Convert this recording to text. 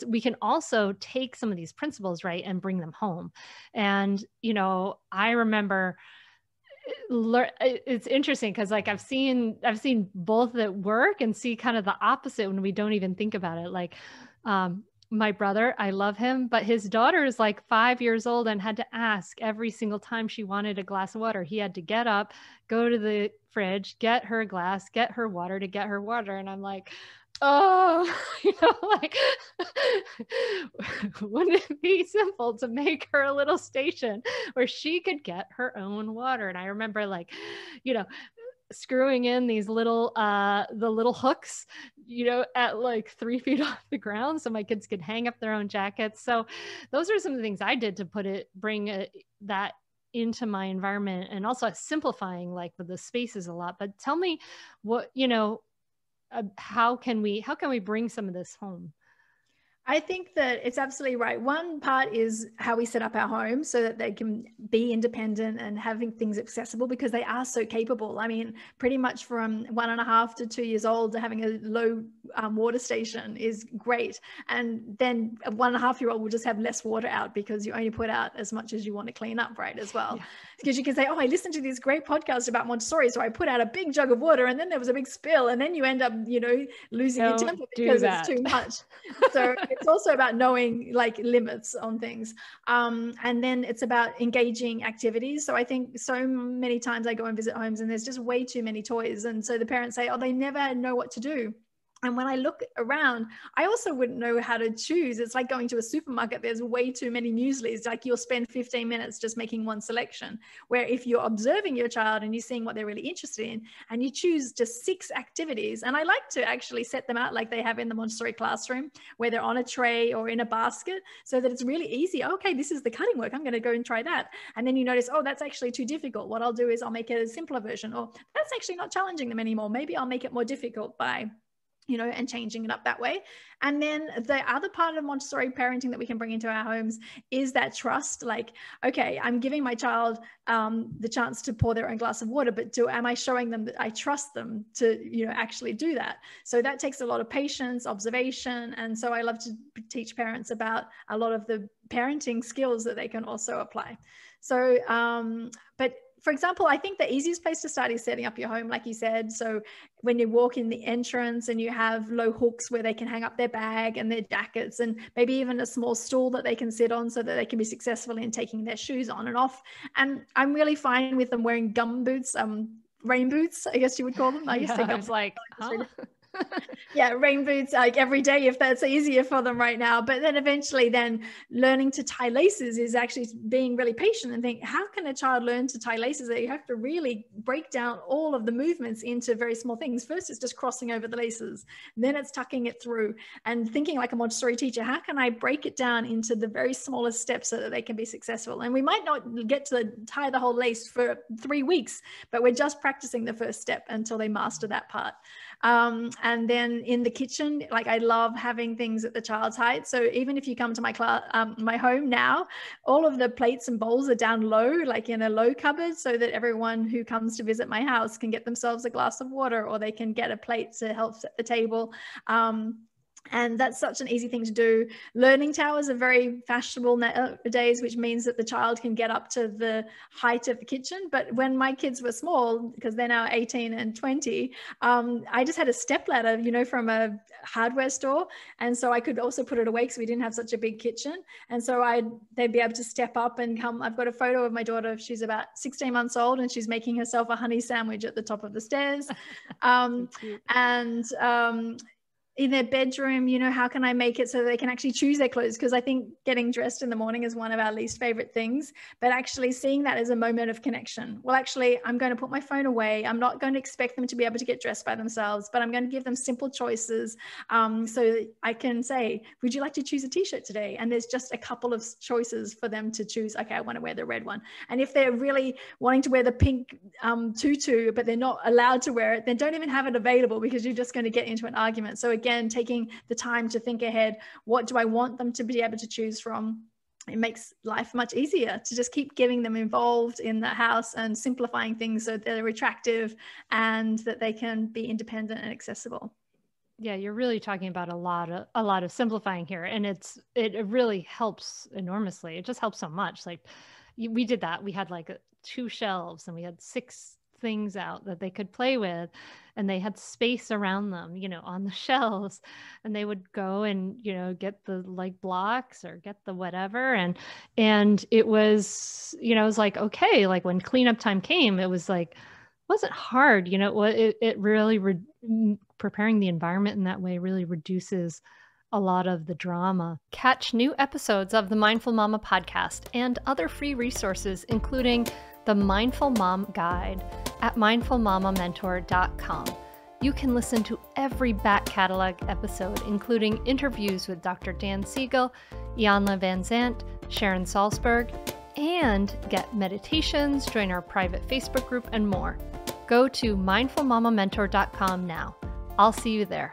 we can also take some of these principles, right, and bring them home. And, I remember it's interesting because like I've seen both at work and see kind of the opposite when we don't even think about it. Like, my brother, I love him, but his daughter is like 5 years old and had to ask every single time she wanted a glass of water. He had to get up, go to the fridge, get her a glass, get her water to get her water. And I'm like, oh, like, wouldn't it be simple to make her a little station where she could get her own water? And I remember like, screwing in these little, the little hooks, at like 3 feet off the ground so my kids could hang up their own jackets. So those are some of the things I did to bring that into my environment, and also simplifying like the spaces a lot. But tell me what, how can we bring some of this home? I think that it's absolutely right. One part is how we set up our homes so that they can be independent and having things accessible, because they are so capable. I mean, pretty much from 1.5 to 2 years old, having a low water station is great. And then a 1.5-year-old will just have less water out because you only put out as much as you want to clean up, right, as well. Yeah. Because you can say, oh, I listened to this great podcast about Montessori, so I put out a big jug of water and then there was a big spill, and then you end up, losing your temper because it's too much. So it's also about knowing like limits on things. And then it's about engaging activities. So I think so many times I go and visit homes and there's just way too many toys. And so the parents say, oh, they never know what to do. And when I look around, I also wouldn't know how to choose. It's like going to a supermarket. There's way too many mueslis. Like you'll spend 15 minutes just making one selection. Where if you're observing your child and you're seeing what they're really interested in, and you choose just 6 activities, and I like to actually set them out like they have in the Montessori classroom, where they're on a tray or in a basket, so that it's really easy. Okay, this is the cutting work. I'm going to go and try that. And then you notice, oh, that's actually too difficult. What I'll do is I'll make a simpler version, or that's actually not challenging them anymore. Maybe I'll make it more difficult by and changing it up that way. And then the other part of Montessori parenting that we can bring into our homes is that trust. Like, okay, I'm giving my child the chance to pour their own glass of water, but am I showing them that I trust them to, actually do that? So that takes a lot of patience, observation. And so I love to teach parents about a lot of the parenting skills that they can also apply. So, but for example, I think the easiest place to start is setting up your home, like you said. So when you walk in the entrance and you have low hooks where they can hang up their bag and their jackets, and maybe even a small stool that they can sit on so that they can be successful in taking their shoes on and off. And I'm really fine with them wearing gum boots, rain boots, I guess you would call them. I used to say gum boots. Like, huh? Yeah, rain boots like every day if that's easier for them right now. But then eventually then learning to tie laces is actually being really patient and think, how can a child learn to tie laces? That you have to really break down all of the movements into very small things. First, it's just crossing over the laces. Then it's tucking it through, and thinking like a Montessori teacher, how can I break it down into the very smallest steps so that they can be successful? And we might not get to tie the whole lace for 3 weeks, but we're just practicing the first step until they master that part. And then in the kitchen, like I love having things at the child's height. So even if you come to my class, my home now, all of the plates and bowls are down low, like in a low cupboard, so that everyone who comes to visit my house can get themselves a glass of water, or they can get a plate to help set the table. And that's such an easy thing to do. Learning towers are very fashionable nowadays, which means that the child can get up to the height of the kitchen. But when my kids were small, because they're now 18 and 20, I just had a step ladder, from a hardware store. And so I could also put it away because we didn't have such a big kitchen. And so they'd be able to step up and come. I've got a photo of my daughter. She's about 16 months old and she's making herself a honey sandwich at the top of the stairs. In their bedroom, how can I make it so that they can actually choose their clothes? Because I think getting dressed in the morning is one of our least favorite things, but actually seeing that as a moment of connection. Well, actually, I'm going to put my phone away. I'm not going to expect them to be able to get dressed by themselves, but I'm going to give them simple choices. So I can say, would you like to choose a t-shirt today? And there's just a couple of choices for them to choose. Okay, I want to wear the red one. And if they're really wanting to wear the pink tutu, but they're not allowed to wear it, then don't even have it available, because you're just going to get into an argument. So again, taking the time to think ahead, what do I want them to be able to choose from? It makes life much easier to just keep getting them involved in the house and simplifying things so they're attractive and that they can be independent and accessible. Yeah, you're really talking about a lot of simplifying here, and it really helps enormously. It just helps so much. Like we did that. We had like two shelves, and we had six things out that they could play with, and they had space around them, on the shelves, and they would go and get the like blocks or get the whatever, and it was like okay, like when cleanup time came, it was like wasn't hard, it really preparing the environment in that way really reduces a lot of the drama. Catch new episodes of the Mindful Mama podcast and other free resources, including the Mindful Mom Guide at mindfulmamamentor.com. You can listen to every back catalog episode, including interviews with Dr. Dan Siegel, Ianla Van Zant, Sharon Salzberg, and get meditations, join our private Facebook group, and more. Go to mindfulmamamentor.com now. I'll see you there.